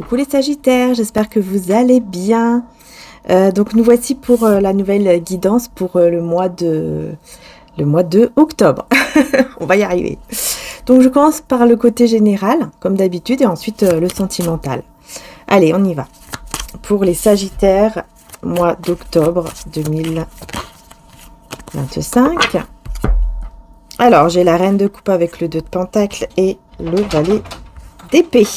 Coucou les Sagittaires, j'espère que vous allez bien. Donc nous voici pour la nouvelle guidance pour le mois de octobre. On va y arriver. Donc je commence par le côté général, comme d'habitude, et ensuite le sentimental. Allez, on y va. Pour les Sagittaires, mois d'octobre 2025. Alors, j'ai la reine de coupe avec le 2 de pentacle et le valet d'épée.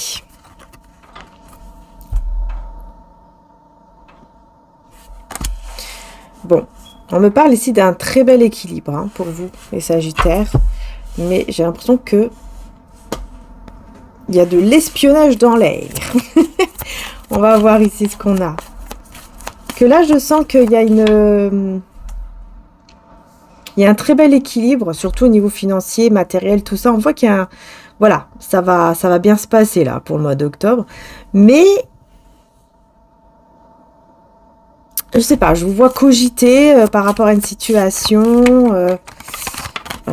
Bon, on me parle ici d'un très bel équilibre hein, pour vous, les Sagittaires. Mais j'ai l'impression que il y a de l'espionnage dans l'air. On va voir ici ce qu'on a. Que là, je sens qu'il y a il y a un très bel équilibre, surtout au niveau financier, matériel, tout ça. On voit qu'il y a un... Voilà, ça va bien se passer là pour le mois d'octobre. Mais je sais pas, je vous vois cogiter par rapport à une situation.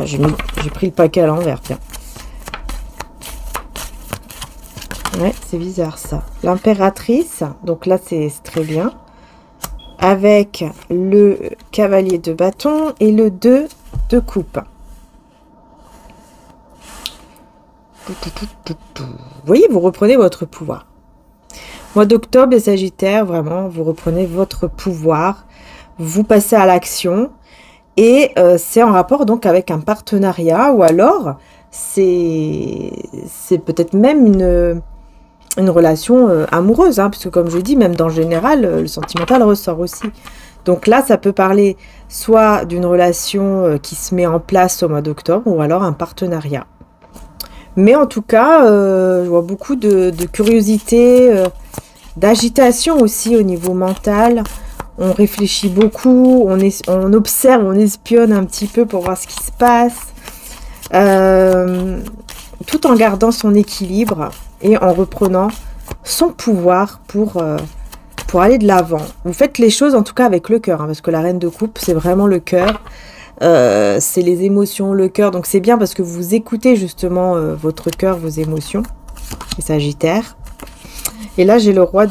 J'ai pris le paquet à l'envers, tiens. Ouais, c'est bizarre ça. L'impératrice, donc là c'est très bien. Avec le cavalier de bâton et le 2 de coupe. Vous voyez, vous reprenez votre pouvoir. Mois d'octobre, les Sagittaires, vraiment, vous reprenez votre pouvoir. Vous passez à l'action. Et c'est en rapport donc avec un partenariat. Ou alors, c'est peut-être même une relation amoureuse, hein, parce que comme je dis, même dans le général, le sentimental ressort aussi. Donc là, ça peut parler soit d'une relation qui se met en place au mois d'octobre, ou alors un partenariat. Mais en tout cas, je vois beaucoup de curiosité, d'agitation aussi au niveau mental. On réfléchit beaucoup, on observe, on espionne un petit peu pour voir ce qui se passe. Tout en gardant son équilibre et en reprenant son pouvoir pour aller de l'avant. Vous faites les choses en tout cas avec le cœur, hein, parce que la reine de coupe, c'est vraiment le cœur. C'est les émotions, le cœur. Donc c'est bien parce que vous écoutez justement votre cœur, vos émotions, les Sagittaires. Et là, j'ai le roi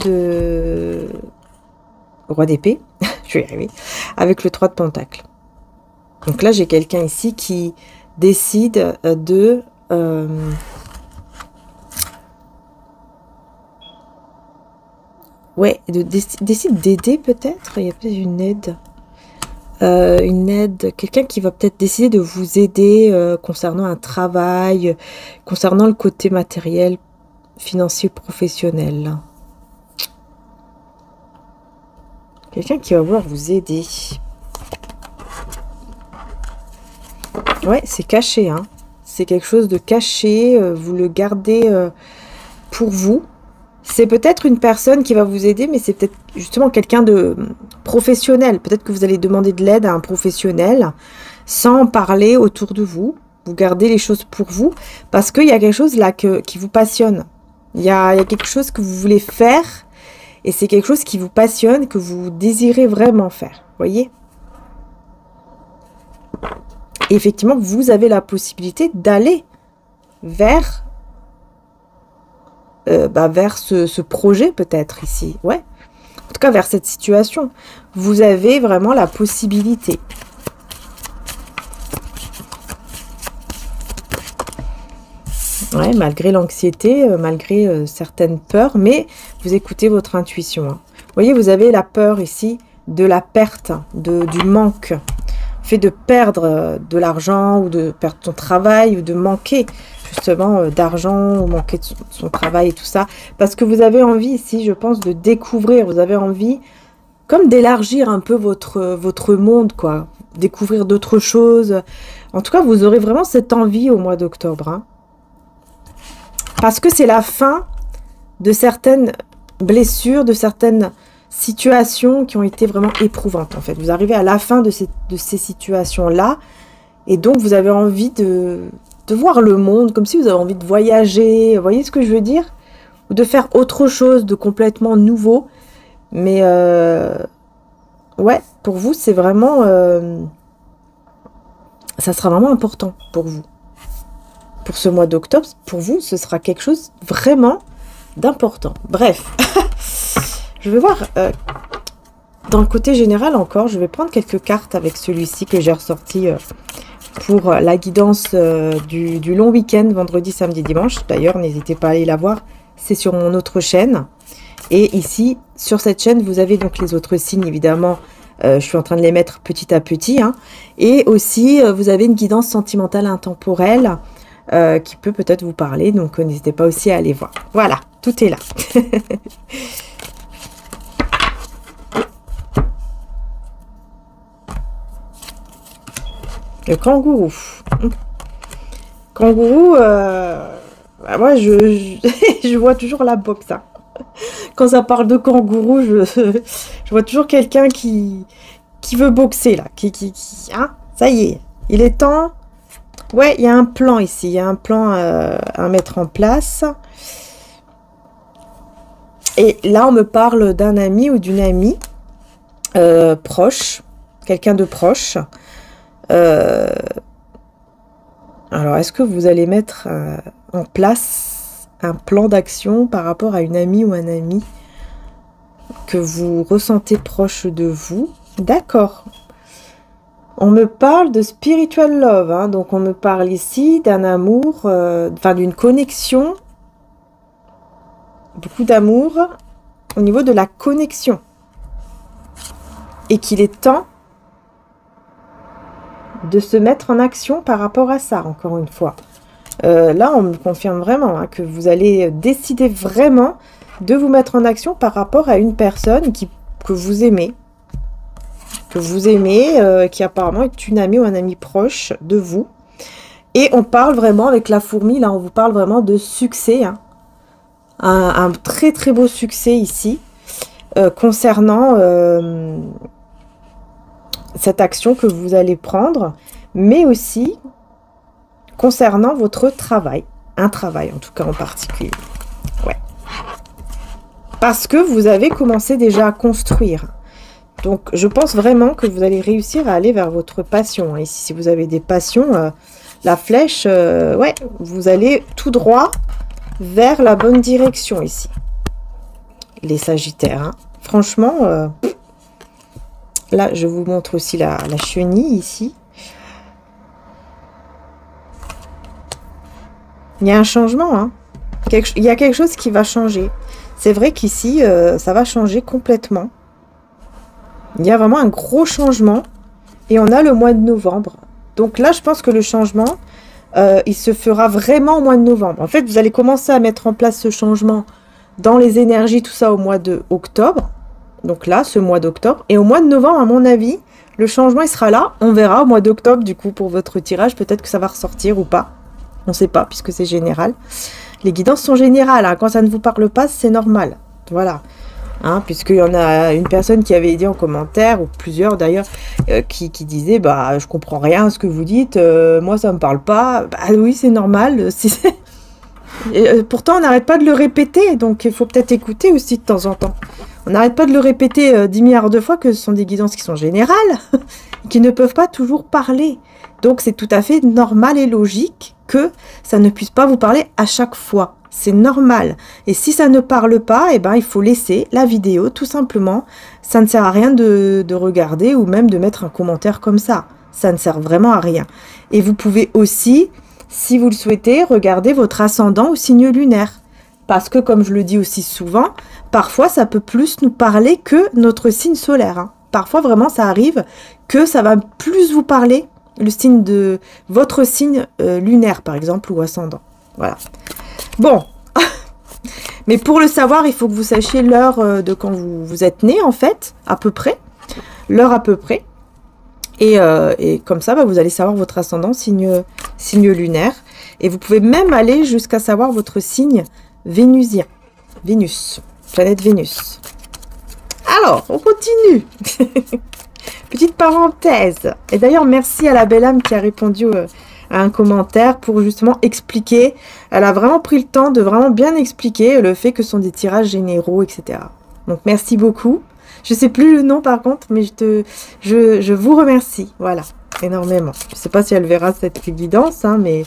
d'épée, je vais y arriver, avec le 3 de pentacle. Donc là, j'ai quelqu'un ici qui décide de... ouais, décide d'aider peut-être. Il y a peut-être une aide. Quelqu'un qui va peut-être décider de vous aider concernant un travail, concernant le côté matériel, financier, professionnel. Quelqu'un qui va vouloir vous aider. Ouais, c'est caché, hein. C'est quelque chose de caché, vous le gardez pour vous. C'est peut-être une personne qui va vous aider, mais c'est peut-être justement quelqu'un de professionnel. Peut-être que vous allez demander de l'aide à un professionnel sans parler autour de vous. Vous gardez les choses pour vous parce qu'il y a quelque chose là qui vous passionne. Il y a quelque chose que vous voulez faire et c'est quelque chose qui vous passionne, que vous désirez vraiment faire. Voyez ? Et effectivement, vous avez la possibilité d'aller vers... vers ce projet peut-être ici, ouais. En tout cas, vers cette situation. Vous avez vraiment la possibilité. Ouais, malgré l'anxiété, malgré certaines peurs, mais vous écoutez votre intuition. Hein. Vous voyez, vous avez la peur ici de la perte, du manque. Fait de perdre de l'argent ou de perdre son travail ou de manquer justement d'argent ou manquer de son travail et tout ça. Parce que vous avez envie ici, je pense, de découvrir. Vous avez envie comme d'élargir un peu votre monde, quoi. Découvrir d'autres choses. En tout cas, vous aurez vraiment cette envie au mois d'octobre. Hein. Parce que c'est la fin de certaines blessures, de certaines situations qui ont été vraiment éprouvantes, en fait. Vous arrivez à la fin de ces situations-là. Et donc, vous avez envie de voir le monde, comme si vous avez envie de voyager. Vous voyez ce que je veux dire? Ou de faire autre chose de complètement nouveau. Mais, ouais, pour vous, c'est vraiment... ça sera vraiment important pour vous. Pour ce mois d'octobre, pour vous, ce sera quelque chose vraiment d'important. Bref, je vais voir dans le côté général encore. Je vais prendre quelques cartes avec celui-ci que j'ai ressorti pour la guidance du long week-end, vendredi, samedi, dimanche. D'ailleurs, n'hésitez pas à aller la voir. C'est sur mon autre chaîne. Et ici, sur cette chaîne, vous avez donc les autres signes, évidemment. Je suis en train de les mettre petit à petit. Hein. Et aussi, vous avez une guidance sentimentale intemporelle qui peut peut-être vous parler. Donc, n'hésitez pas aussi à aller voir. Voilà, tout est là. Le kangourou. Kangourou, bah moi, je vois toujours la boxe. Hein. Quand ça parle de kangourou, je vois toujours quelqu'un qui veut boxer, là. Hein, ça y est, il est temps. Ouais, il y a un plan ici. Il y a un plan à mettre en place. Et là, on me parle d'un ami ou d'une amie proche. Quelqu'un de proche. Alors, est-ce que vous allez mettre en place un plan d'action par rapport à une amie ou un ami que vous ressentez proche de vous? D'accord. On me parle de spiritual love, hein, donc on me parle ici d'un amour, enfin d'une connexion, beaucoup d'amour au niveau de la connexion. Et qu'il est temps de se mettre en action par rapport à ça, encore une fois. Là, on me confirme vraiment hein, que vous allez décider vraiment de vous mettre en action par rapport à une personne que vous aimez. Qui apparemment est une amie ou un ami proche de vous. Et on parle vraiment avec la fourmi, là, on vous parle vraiment de succès. Hein. Un très très beau succès ici, concernant cette action que vous allez prendre, mais aussi concernant votre travail. Un travail, en tout cas, en particulier. Ouais. Parce que vous avez commencé déjà à construire. Donc, je pense vraiment que vous allez réussir à aller vers votre passion. Et si vous avez des passions, la flèche, ouais, vous allez tout droit vers la bonne direction ici. Les Sagittaires. Hein. Franchement, là, je vous montre aussi la chenille ici. Il y a un changement, hein. Il y a quelque chose qui va changer. C'est vrai qu'ici, ça va changer complètement. Il y a vraiment un gros changement. Et on a le mois de novembre. Donc là, je pense que le changement, il se fera vraiment au mois de novembre. En fait, vous allez commencer à mettre en place ce changement dans les énergies, tout ça au mois de octobre. Donc là, ce mois d'octobre. Et au mois de novembre, à mon avis, le changement, il sera là. On verra au mois d'octobre, du coup, pour votre tirage. Peut-être que ça va ressortir ou pas. On ne sait pas, puisque c'est général. Les guidances sont générales. Hein. Quand ça ne vous parle pas, c'est normal. Voilà. Hein, puisqu'il y en a une personne qui avait dit en commentaire, ou plusieurs d'ailleurs, qui disait « Bah, je comprends rien à ce que vous dites. Moi, ça ne me parle pas. » Bah oui, c'est normal. Et, pourtant, on n'arrête pas de le répéter. Donc, il faut peut-être écouter aussi de temps en temps. On n'arrête pas de le répéter 10 milliards de fois que ce sont des guidances qui sont générales, qui ne peuvent pas toujours parler. Donc, c'est tout à fait normal et logique que ça ne puisse pas vous parler à chaque fois. C'est normal. Et si ça ne parle pas, eh ben, il faut laisser la vidéo, tout simplement. Ça ne sert à rien de regarder ou même de mettre un commentaire comme ça. Ça ne sert vraiment à rien. Et vous pouvez aussi, si vous le souhaitez, regarder votre ascendant au signe lunaire. Parce que, comme je le dis aussi souvent, parfois, ça peut plus nous parler que notre signe solaire. Hein. Parfois, vraiment, ça arrive que ça va plus vous parler, le signe de votre signe lunaire, par exemple, ou ascendant. Voilà. Bon. Mais pour le savoir, il faut que vous sachiez l'heure de quand vous êtes né, en fait, à peu près. L'heure à peu près. Et comme ça, bah, vous allez savoir votre ascendant, signe lunaire. Et vous pouvez même aller jusqu'à savoir votre signe vénusien. Vénus. Planète Vénus. Alors, on continue. Petite parenthèse. Et d'ailleurs, merci à la belle âme qui a répondu à un commentaire pour justement expliquer. Elle a vraiment pris le temps de vraiment bien expliquer le fait que ce sont des tirages généraux, etc. Donc, merci beaucoup. Je sais plus le nom par contre, mais je vous remercie. Voilà, énormément. Je sais pas si elle verra cette guidance, hein, mais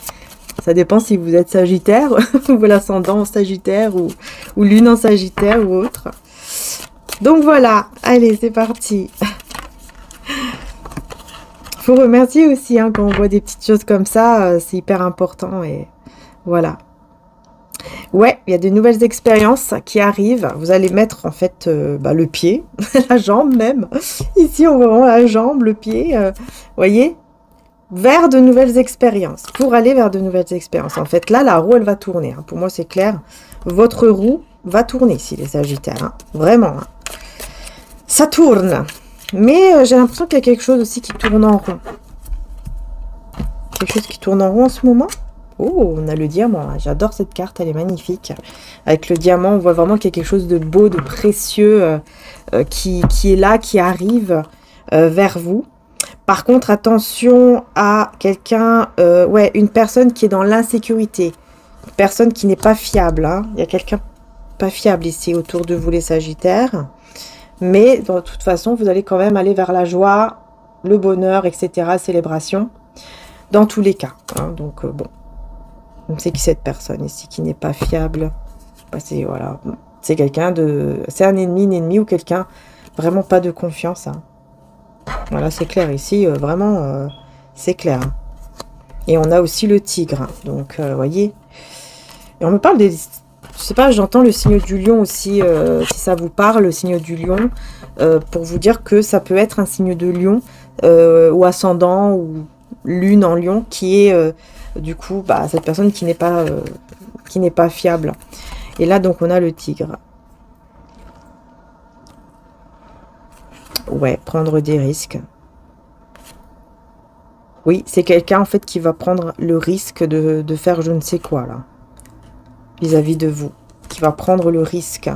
Ça dépend si vous êtes Sagittaire, ou l'ascendant en Sagittaire, ou lune en Sagittaire, ou autre. Donc voilà, allez, c'est parti. Faut remercier aussi, hein, quand on voit des petites choses comme ça, c'est hyper important, et voilà. Ouais, il y a de nouvelles expériences qui arrivent. Vous allez mettre en fait le pied, la jambe même. Ici, on voit vraiment la jambe, le pied, voyez, vers de nouvelles expériences. Pour aller vers de nouvelles expériences. En fait, là, la roue, elle va tourner. Hein. Pour moi, c'est clair. Votre roue va tourner ici, les Sagittaires. Hein. Vraiment. Hein. Ça tourne. Mais j'ai l'impression qu'il y a quelque chose aussi qui tourne en rond. Quelque chose qui tourne en rond en ce moment. Oh, on a le diamant. J'adore cette carte, elle est magnifique. Avec le diamant, on voit vraiment qu'il y a quelque chose de beau, de précieux qui est là, qui arrive vers vous. Par contre, attention à quelqu'un, ouais, une personne qui est dans l'insécurité. Une personne qui n'est pas fiable. Hein. Il y a quelqu'un pas fiable ici autour de vous, les Sagittaires. Mais de toute façon, vous allez quand même aller vers la joie, le bonheur, etc., célébration. Dans tous les cas. Hein. Donc, bon. C'est qui cette personne ici qui n'est pas fiable? C'est voilà, c'est quelqu'un de... C'est un ennemi, une ennemie ou quelqu'un vraiment pas de confiance. Hein. Voilà, c'est clair ici, vraiment, c'est clair. Hein. Et on a aussi le tigre. Hein. Donc, voyez. Et on me parle des... Je sais pas, j'entends le signe du lion aussi, si ça vous parle, le signe du lion, pour vous dire que ça peut être un signe de lion, ou ascendant, ou lune en lion, qui est... du coup, cette personne qui n'est pas fiable. Et là, donc, on a le tigre. Ouais, prendre des risques. Oui, c'est quelqu'un, en fait, qui va prendre le risque de faire je ne sais quoi, là. Vis-à-vis de vous. Qui va prendre le risque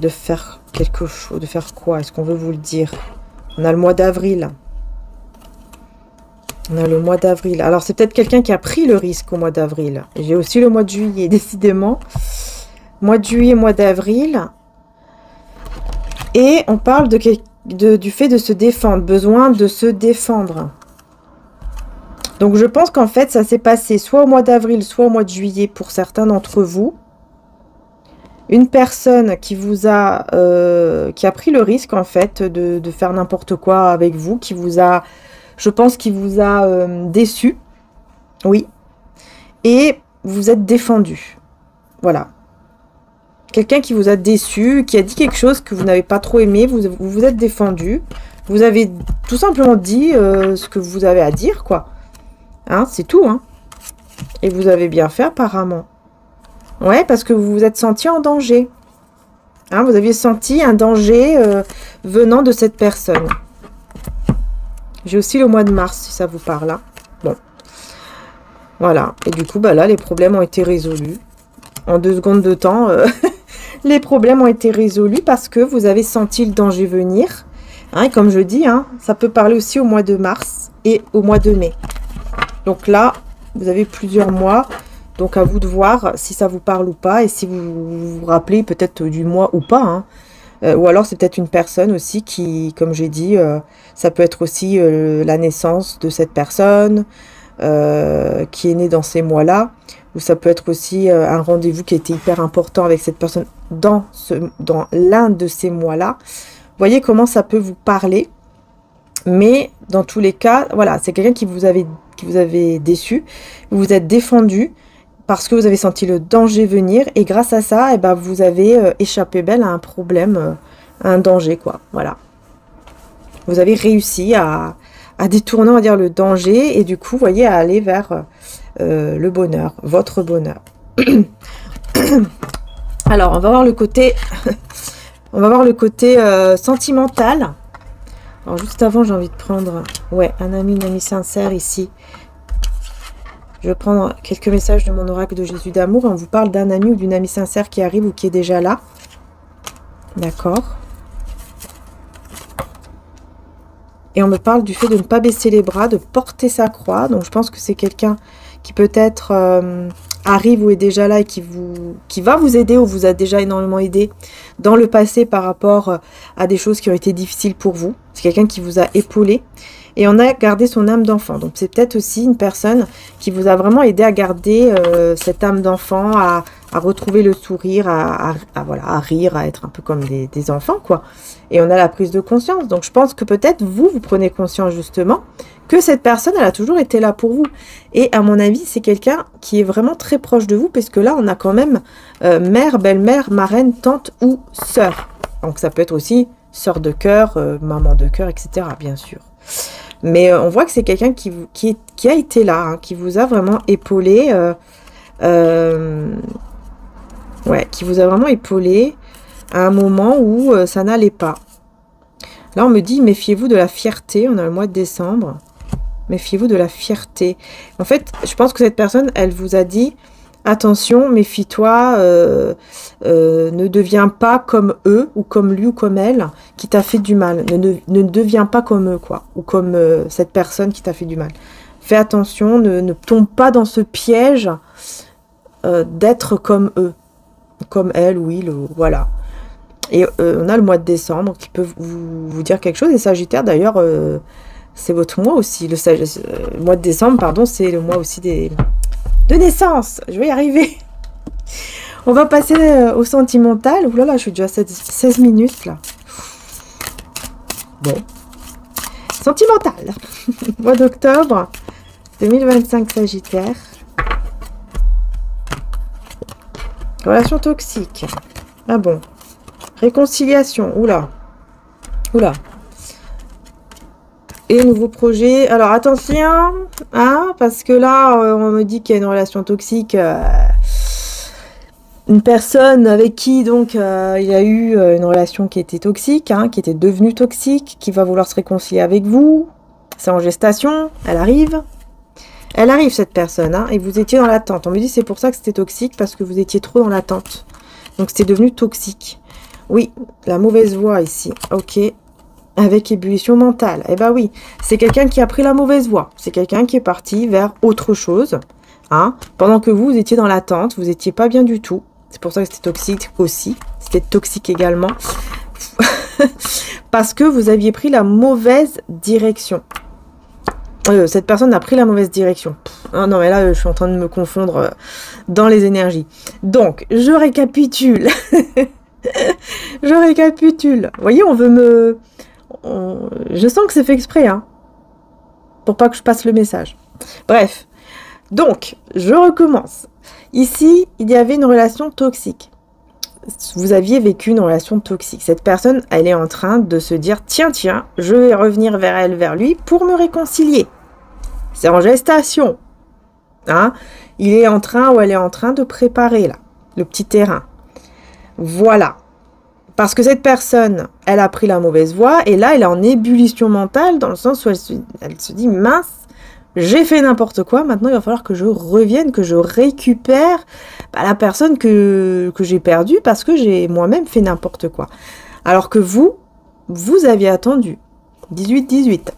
de faire quelque chose. De faire quoi? Est-ce qu'on veut vous le dire? On a le mois d'avril. On a le mois d'avril. Alors, c'est peut-être quelqu'un qui a pris le risque au mois d'avril. J'ai aussi le mois de juillet, décidément. Mois de juillet, mois d'avril. Et on parle du fait de se défendre. Besoin de se défendre. Donc, je pense qu'en fait, ça s'est passé soit au mois d'avril, soit au mois de juillet pour certains d'entre vous. Une personne qui vous a... qui a pris le risque, en fait, de faire n'importe quoi avec vous. Qui vous a... Je pense qu'il vous a déçu. Oui. Et vous êtes défendu. Voilà. Quelqu'un qui vous a déçu, qui a dit quelque chose que vous n'avez pas trop aimé. Vous vous êtes défendu. Vous avez tout simplement dit ce que vous avez à dire, quoi. Hein, c'est tout, hein. Et vous avez bien fait, apparemment. Ouais, parce que vous vous êtes senti en danger. Hein, vous aviez senti un danger venant de cette personne. J'ai aussi le mois de mars, si ça vous parle. Hein. Bon. Voilà. Et du coup, là, les problèmes ont été résolus. En 2 secondes de temps, les problèmes ont été résolus parce que vous avez senti le danger venir. Hein, et comme je dis, hein, ça peut parler aussi au mois de mars et au mois de mai. Donc là, vous avez plusieurs mois. Donc à vous de voir si ça vous parle ou pas. Et si vous vous rappelez peut-être du mois ou pas. Hein. Ou alors c'est peut-être une personne aussi qui, comme j'ai dit, ça peut être aussi la naissance de cette personne qui est née dans ces mois-là. Ou ça peut être aussi un rendez-vous qui était hyper important avec cette personne dans l'un de ces mois-là. Voyez comment ça peut vous parler. Mais dans tous les cas, voilà, c'est quelqu'un qui vous avait déçu. Vous vous êtes défendu parce que vous avez senti le danger venir. Et grâce à ça, eh ben, vous avez échappé belle à un problème, à un danger, quoi. Voilà. Vous avez réussi à détourner, on va dire, le danger. Et du coup, vous voyez, à aller vers le bonheur, votre bonheur. Alors, on va voir le côté... on va voir le côté sentimental. Alors, juste avant, j'ai envie de prendre... Ouais, un ami, une amie sincère ici. Je vais prendre quelques messages de mon oracle de Jésus d'amour. On vous parle d'un ami ou d'une amie sincère qui arrive ou qui est déjà là. D'accord. Et on me parle du fait de ne pas baisser les bras, de porter sa croix. Donc, je pense que c'est quelqu'un qui peut-être arrive ou est déjà là et qui va vous aider ou vous a déjà énormément aidé dans le passé par rapport à des choses qui ont été difficiles pour vous. C'est quelqu'un qui vous a épaulé. Et on a gardé son âme d'enfant. Donc c'est peut-être aussi une personne qui vous a vraiment aidé à garder cette âme d'enfant, à retrouver le sourire, voilà, à rire, à être un peu comme des enfants, quoi. Et on a la prise de conscience. Donc je pense que peut-être vous prenez conscience justement que cette personne, elle a toujours été là pour vous. Et à mon avis, c'est quelqu'un qui est vraiment très proche de vous, parce que là, on a quand même mère, belle-mère, marraine, tante ou sœur. Donc ça peut être aussi sœur de cœur, maman de cœur, etc. bien sûr. Mais on voit que c'est quelqu'un qui a été là, hein, qui vous a vraiment épaulé. Ouais, qui vous a vraiment épaulé à un moment où ça n'allait pas. Là, on me dit, méfiez-vous de la fierté. On a le mois de décembre. Méfiez-vous de la fierté. En fait, je pense que cette personne, elle vous a dit, attention, méfie-toi, ne deviens pas comme eux, ou comme lui, ou comme elle, qui t'a fait du mal. Ne deviens pas comme eux, quoi. Ou comme cette personne qui t'a fait du mal. Fais attention, ne tombe pas dans ce piège d'être comme eux. Comme elle ou il, voilà. Et on a le mois de décembre qui peut vous dire quelque chose. Et Sagittaire, d'ailleurs, c'est votre mois aussi. Le mois de décembre, pardon, c'est le mois aussi de naissance. Je vais y arriver. On va passer au sentimental. Ouh là là, je suis déjà à 16 minutes, là. Bon. Sentimental. Mois d'octobre 2025, Sagittaire. Relation toxique. Ah bon. Réconciliation. Oula. Oula. Et nouveau projet. Alors attention. Hein, parce que là, on me dit qu'il y a une relation toxique. Une personne avec qui, donc, il y a eu une relation qui était toxique, hein, qui était devenue toxique, qui va vouloir se réconcilier avec vous. C'est en gestation. Elle arrive. Elle arrive, cette personne, hein, et vous étiez dans l'attente. On me dit c'est pour ça que c'était toxique, parce que vous étiez trop dans l'attente. Donc c'était devenu toxique. Oui, la mauvaise voie ici. Ok. Avec ébullition mentale. Eh ben oui, c'est quelqu'un qui a pris la mauvaise voie. C'est quelqu'un qui est parti vers autre chose. Hein, pendant que vous étiez dans l'attente, vous n'étiez pas bien du tout. C'est pour ça que c'était toxique aussi. C'était toxique également. Parce que vous aviez pris la mauvaise direction. Cette personne a pris la mauvaise direction. Oh non, mais là, je suis en train de me confondre dans les énergies. Donc, je récapitule. Je récapitule. Vous voyez, on veut me... Je sens que c'est fait exprès, hein. Pour pas que je passe le message. Bref. Donc, je recommence. Ici, il y avait une relation toxique. Vous aviez vécu une relation toxique. Cette personne, elle est en train de se dire, tiens, je vais revenir vers elle, vers lui, pour me réconcilier. C'est en gestation. Hein? Il est en train, ou elle est en train de préparer, là, le petit terrain. Voilà. Parce que cette personne, elle a pris la mauvaise voie, et là, elle est en ébullition mentale, dans le sens où elle se dit, mince, j'ai fait n'importe quoi, maintenant il va falloir que je revienne, que je récupère la personne que j'ai perdue, parce que j'ai moi-même fait n'importe quoi. Alors que vous aviez attendu. 18-18.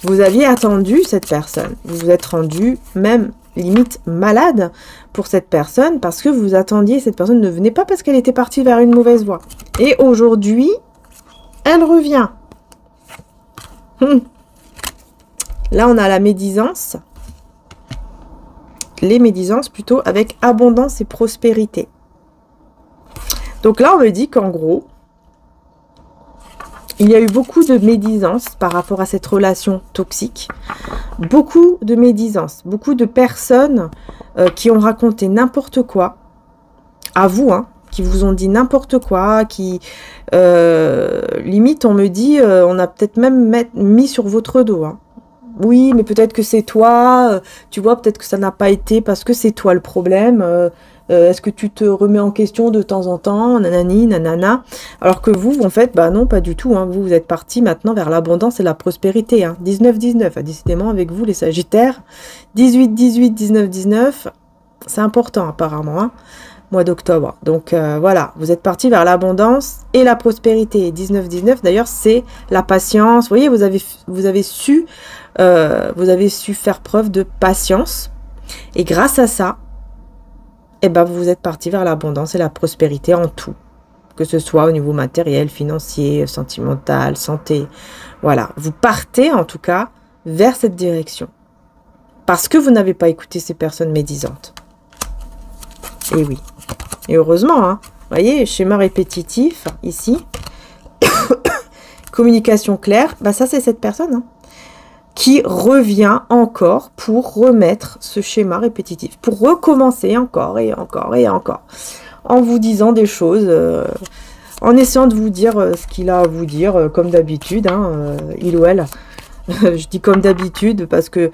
Vous aviez attendu cette personne. Vous vous êtes rendu même limite malade pour cette personne, parce que vous attendiez, cette personne ne venait pas parce qu'elle était partie vers une mauvaise voie. Et aujourd'hui, elle revient. Là, on a la médisance. Les médisances plutôt, avec abondance et prospérité. Donc là, on me dit qu'en gros, il y a eu beaucoup de médisance par rapport à cette relation toxique. Beaucoup de médisance. Beaucoup de personnes qui ont raconté n'importe quoi. À vous, hein. Qui vous ont dit n'importe quoi. Qui, limite, on me dit, on a peut-être même mis sur votre dos. Hein. Oui, mais peut-être que c'est toi. Tu vois, peut-être que ça n'a pas été parce que c'est toi le problème. Est-ce que tu te remets en question de temps en temps, nanani, nanana. Alors que vous, en fait, bah non, pas du tout. Hein. Vous êtes parti maintenant vers l'abondance et la prospérité. Hein. 19-19, décidément avec vous, les Sagittaires. 18-18, 19-19, c'est important apparemment, hein, mois d'octobre. Donc voilà, vous êtes parti vers l'abondance et la prospérité. 19-19, d'ailleurs, c'est la patience. Vous voyez, vous avez su faire preuve de patience. Et grâce à ça, eh ben, vous êtes parti vers l'abondance et la prospérité en tout. Que ce soit au niveau matériel, financier, sentimental, santé. Voilà. Vous partez en tout cas vers cette direction. Parce que vous n'avez pas écouté ces personnes médisantes. Et oui. Et heureusement, hein. Vous voyez, schéma répétitif, ici. Communication claire, bah ça c'est cette personne, hein, qui revient encore pour remettre ce schéma répétitif, pour recommencer encore et encore et encore, en vous disant des choses, en essayant de vous dire ce qu'il a à vous dire, comme d'habitude, hein, il ou elle. Je dis comme d'habitude parce que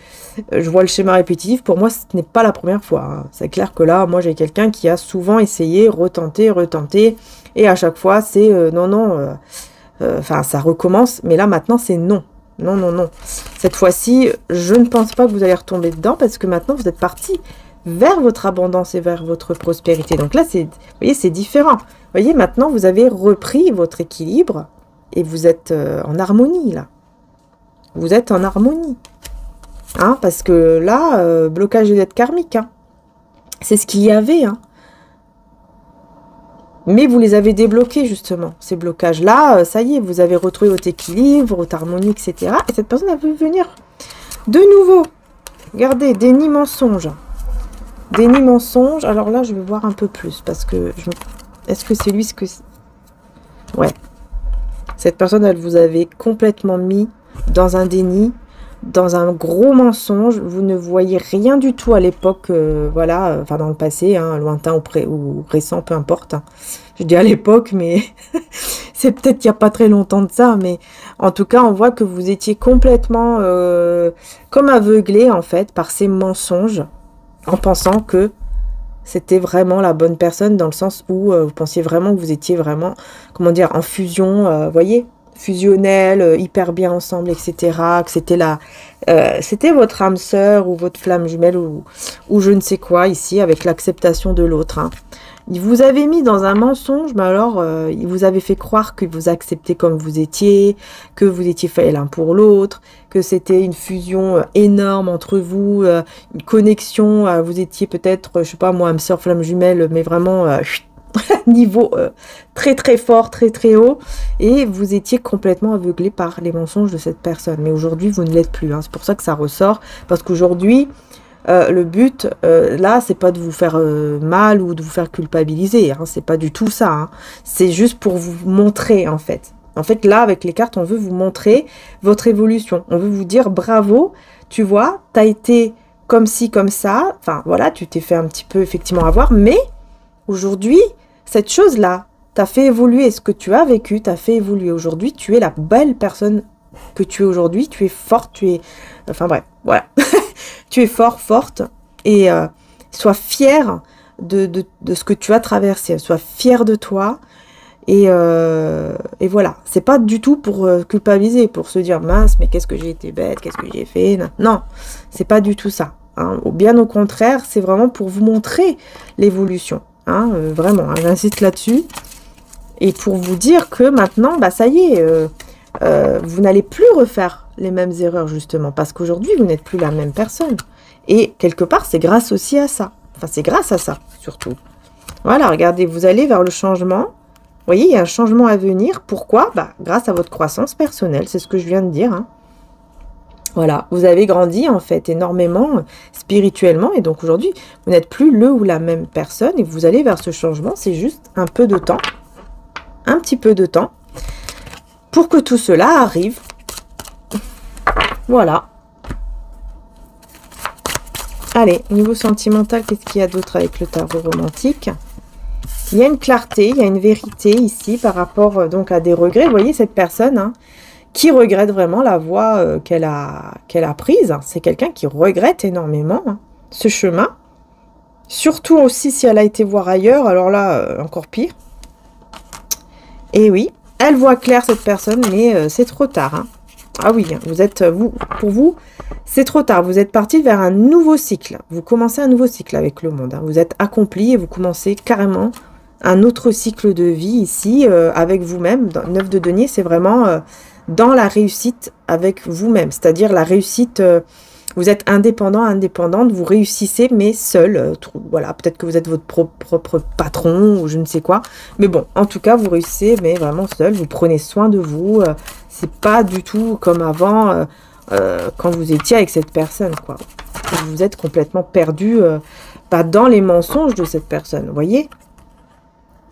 je vois le schéma répétitif. Pour moi, ce n'est pas la première fois, hein. C'est clair que là, moi, j'ai quelqu'un qui a souvent essayé, retenté, retenté. Et à chaque fois, c'est non, non. Enfin, ça recommence. Mais là, maintenant, c'est non. Non, non, non. Cette fois-ci, je ne pense pas que vous allez retomber dedans parce que maintenant, vous êtes parti vers votre abondance et vers votre prospérité. Donc là, vous voyez, c'est différent. Vous voyez, maintenant, vous avez repris votre équilibre et vous êtes en harmonie, là. Vous êtes en harmonie. Hein, parce que là, blocage des dettes karmiques. Hein. C'est ce qu'il y avait. Hein. Mais vous les avez débloqués, justement. Ces blocages-là, ça y est, vous avez retrouvé votre équilibre, votre harmonie, etc. Et cette personne a pu venir de nouveau. Regardez, déni mensonge. Déni mensonge. Alors là, je vais voir un peu plus. Parce que... Est-ce que c'est lui ce que... Ouais. Cette personne, elle vous avait complètement mis dans un déni, dans un gros mensonge. Vous ne voyez rien du tout à l'époque, voilà, enfin dans le passé, hein, lointain ou récent, peu importe. Hein. Je dis à l'époque, mais c'est peut-être il n'y a pas très longtemps de ça, mais en tout cas, on voit que vous étiez complètement comme aveuglé, en fait, par ces mensonges, en pensant que c'était vraiment la bonne personne, dans le sens où vous pensiez vraiment que vous étiez vraiment, comment dire, en fusion, voyez, fusionnel, hyper bien ensemble, etc. Que c'était c'était votre âme sœur ou votre flamme jumelle ou je ne sais quoi ici, avec l'acceptation de l'autre. Hein. Il vous avait mis dans un mensonge, mais alors il vous avait fait croire que vous acceptez comme vous étiez, que vous étiez fait l'un pour l'autre, que c'était une fusion énorme entre vous, une connexion, vous étiez peut-être, je sais pas moi, âme sœur, flamme jumelle, mais vraiment... niveau très très fort, très très haut, et vous étiez complètement aveuglé par les mensonges de cette personne. Mais aujourd'hui, vous ne l'êtes plus. Hein. C'est pour ça que ça ressort, parce qu'aujourd'hui, le but, là, c'est pas de vous faire mal ou de vous faire culpabiliser. Hein. C'est pas du tout ça. Hein. C'est juste pour vous montrer, en fait. En fait, là, avec les cartes, on veut vous montrer votre évolution. On veut vous dire, bravo, tu vois, t'as été comme ci, comme ça. Enfin, voilà, tu t'es fait un petit peu, effectivement, avoir, mais aujourd'hui, cette chose-là t'a fait évoluer. Ce que tu as vécu t'a fait évoluer. Aujourd'hui, tu es la belle personne que tu es aujourd'hui. Tu es forte, tu es... Enfin bref, voilà. Tu es fort, forte. Et sois fière de ce que tu as traversé. Sois fière de toi. Et voilà. C'est pas du tout pour culpabiliser, pour se dire, mince, mais qu'est-ce que j'ai été bête, qu'est-ce que j'ai fait. Non, c'est pas du tout ça. Hein. Bien au contraire, c'est vraiment pour vous montrer l'évolution. Hein, vraiment, hein, j'insiste là-dessus. Et pour vous dire que maintenant, bah ça y est, vous n'allez plus refaire les mêmes erreurs, justement. Parce qu'aujourd'hui, vous n'êtes plus la même personne. Et quelque part, c'est grâce aussi à ça. Enfin, c'est grâce à ça, surtout. Voilà, regardez, vous allez vers le changement. Vous voyez, il y a un changement à venir. Pourquoi? Bah, grâce à votre croissance personnelle. C'est ce que je viens de dire. Hein. Voilà, vous avez grandi en fait énormément spirituellement et donc aujourd'hui, vous n'êtes plus le ou la même personne et vous allez vers ce changement. C'est juste un peu de temps, un petit peu de temps pour que tout cela arrive. Voilà. Allez, niveau sentimental, qu'est-ce qu'il y a d'autre avec le tarot romantique? Il y a une clarté, il y a une vérité ici par rapport donc à des regrets. Vous voyez cette personne, hein, qui regrette vraiment la voie qu'elle a prise. C'est quelqu'un qui regrette énormément hein, ce chemin. Surtout aussi si elle a été voir ailleurs, alors là, encore pire. Et oui, elle voit clair cette personne, mais c'est trop tard. Hein. Ah oui, pour vous, c'est trop tard. Vous êtes parti vers un nouveau cycle. Vous commencez un nouveau cycle avec le monde. Hein. Vous êtes accompli et vous commencez carrément un autre cycle de vie ici avec vous-même. 9 de denier, c'est vraiment... dans la réussite avec vous-même, c'est-à-dire la réussite, vous êtes indépendant, indépendante, vous réussissez mais seul, voilà, peut-être que vous êtes votre propre patron ou je ne sais quoi, mais bon, en tout cas vous réussissez mais vraiment seul, vous prenez soin de vous, c'est pas du tout comme avant, quand vous étiez avec cette personne, quoi. Vous êtes complètement perdu dans les mensonges de cette personne, vous voyez?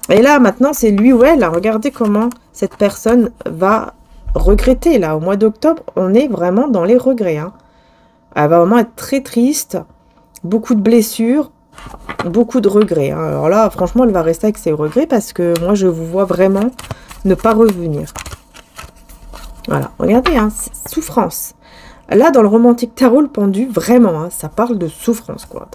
Et là, maintenant, c'est lui ou elle. Regardez comment cette personne va regretter, là. Au mois d'octobre, on est vraiment dans les regrets, hein. Elle va vraiment être très triste, beaucoup de blessures, beaucoup de regrets, hein. Alors là, franchement, elle va rester avec ses regrets parce que moi, je vous vois vraiment ne pas revenir. Voilà, regardez, hein, souffrance. Là, dans le romantique tarot, le pendu, vraiment, hein, ça parle de souffrance, quoi.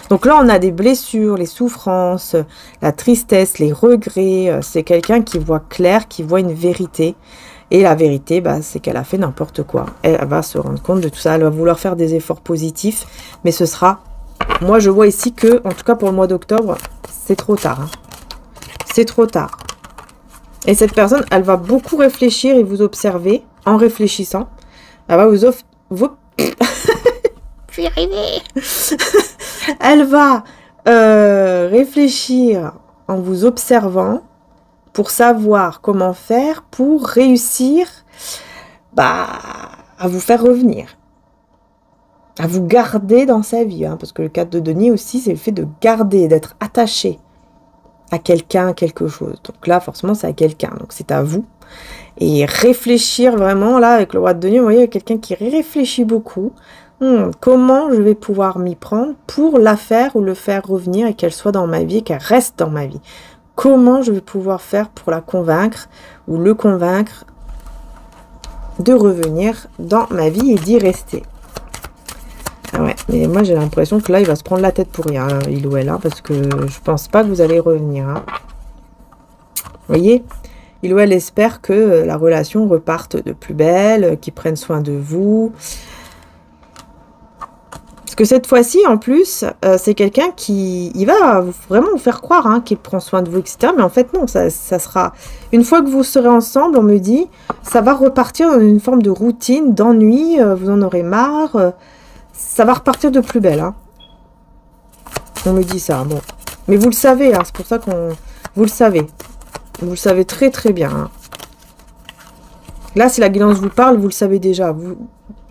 Donc là, on a des blessures, les souffrances, la tristesse, les regrets. C'est quelqu'un qui voit clair, qui voit une vérité. Et la vérité, bah, c'est qu'elle a fait n'importe quoi. Elle va se rendre compte de tout ça. Elle va vouloir faire des efforts positifs. Mais ce sera... Moi, je vois ici que, en tout cas pour le mois d'octobre, c'est trop tard. Hein. C'est trop tard. Et cette personne, elle va beaucoup réfléchir et vous observer en réfléchissant. Elle va vous... Je suis arrivée. Elle va réfléchir en vous observant pour savoir comment faire pour réussir à vous faire revenir. À vous garder dans sa vie. Hein, parce que le 4 de denier aussi, c'est le fait de garder, d'être attaché à quelqu'un, à quelque chose. Donc là, forcément, c'est à quelqu'un. Donc c'est à vous. Et réfléchir vraiment, là, avec le roi de denier, vous voyez, il y a quelqu'un qui réfléchit beaucoup. Comment je vais pouvoir m'y prendre pour la faire ou le faire revenir et qu'elle soit dans ma vie et qu'elle reste dans ma vie. Comment je vais pouvoir faire pour la convaincre ou le convaincre de revenir dans ma vie et d'y rester. Ah ouais, mais moi j'ai l'impression que là, il va se prendre la tête pour rien, il ou elle, hein, parce que je pense pas que vous allez revenir. Hein. Vous voyez, il ou elle espère que la relation reparte de plus belle, qu'ils prennent soin de vous. Parce que cette fois-ci, en plus, c'est quelqu'un qui il va vraiment vous faire croire hein, qu'il prend soin de vous, etc. Mais en fait, non, ça sera... Une fois que vous serez ensemble, on me dit, ça va repartir dans une forme de routine, d'ennui, vous en aurez marre... ça va repartir de plus belle. Hein. On me dit ça. Bon. Mais vous le savez. Hein, c'est pour ça qu'on... Vous le savez. Vous le savez très très bien. Hein. Là, si la guidance vous parle, vous le savez déjà.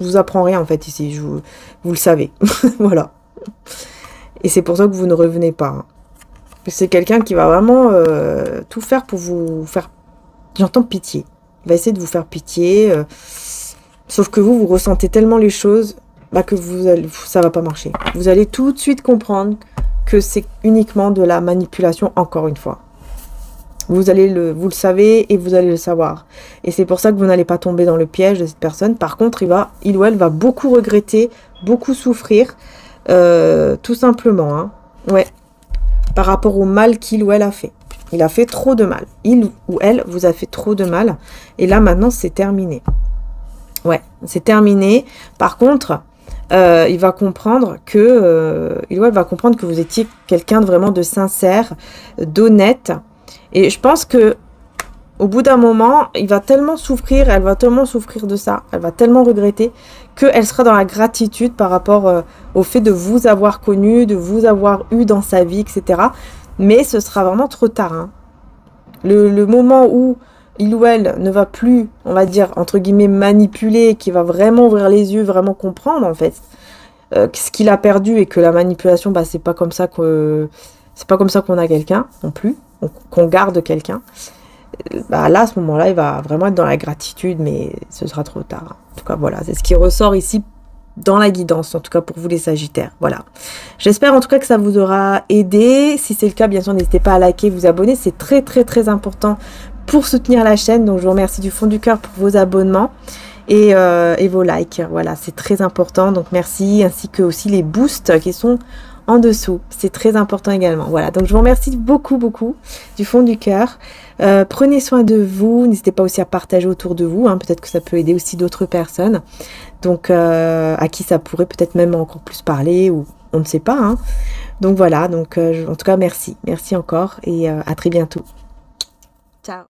Je vous apprends rien en fait ici. Vous le savez. Voilà. Et c'est pour ça que vous ne revenez pas. Hein. C'est quelqu'un qui va vraiment tout faire pour vous faire... J'entends pitié. Il va essayer de vous faire pitié. Sauf que vous ressentez tellement les choses... que ça va pas marcher. Vous allez tout de suite comprendre que c'est uniquement de la manipulation, encore une fois. Vous le savez et vous allez le savoir. Et c'est pour ça que vous n'allez pas tomber dans le piège de cette personne. Par contre, il ou elle va beaucoup regretter, beaucoup souffrir, tout simplement. Hein. Ouais. Par rapport au mal qu'il ou elle a fait. Il a fait trop de mal. Il ou elle vous a fait trop de mal. Et là, maintenant, c'est terminé. Ouais, c'est terminé. Par contre... il va comprendre que va comprendre que vous étiez quelqu'un de vraiment de sincère, d'honnête. Et je pense que au bout d'un moment, il va tellement souffrir, elle va tellement souffrir de ça, elle va tellement regretter qu'elle sera dans la gratitude par rapport au fait de vous avoir connu, de vous avoir eu dans sa vie, etc. Mais ce sera vraiment trop tard. Hein. Le moment où il ou elle ne va plus, on va dire, entre guillemets, manipuler, qui va vraiment ouvrir les yeux, vraiment comprendre, en fait, ce qu'il a perdu et que la manipulation, bah, c'est pas comme ça qu'on a quelqu'un, non plus, qu'on garde quelqu'un. Bah, là, à ce moment-là, il va vraiment être dans la gratitude, mais ce sera trop tard. En tout cas, voilà, c'est ce qui ressort ici dans la guidance, en tout cas pour vous les Sagittaires. Voilà. J'espère en tout cas que ça vous aura aidé. Si c'est le cas, bien sûr, n'hésitez pas à liker, vous abonner. C'est très, très, très important pour soutenir la chaîne. Donc, je vous remercie du fond du cœur pour vos abonnements et vos likes. Voilà, c'est très important. Donc, merci. Ainsi que aussi les boosts qui sont en dessous. C'est très important également. Voilà, donc je vous remercie beaucoup, beaucoup du fond du cœur. Prenez soin de vous. N'hésitez pas aussi à partager autour de vous. Hein. Peut-être que ça peut aider aussi d'autres personnes. Donc, à qui ça pourrait peut-être même encore plus parler ou on ne sait pas. Hein. Donc, voilà. Donc, en tout cas, merci. Merci encore et à très bientôt. Ciao.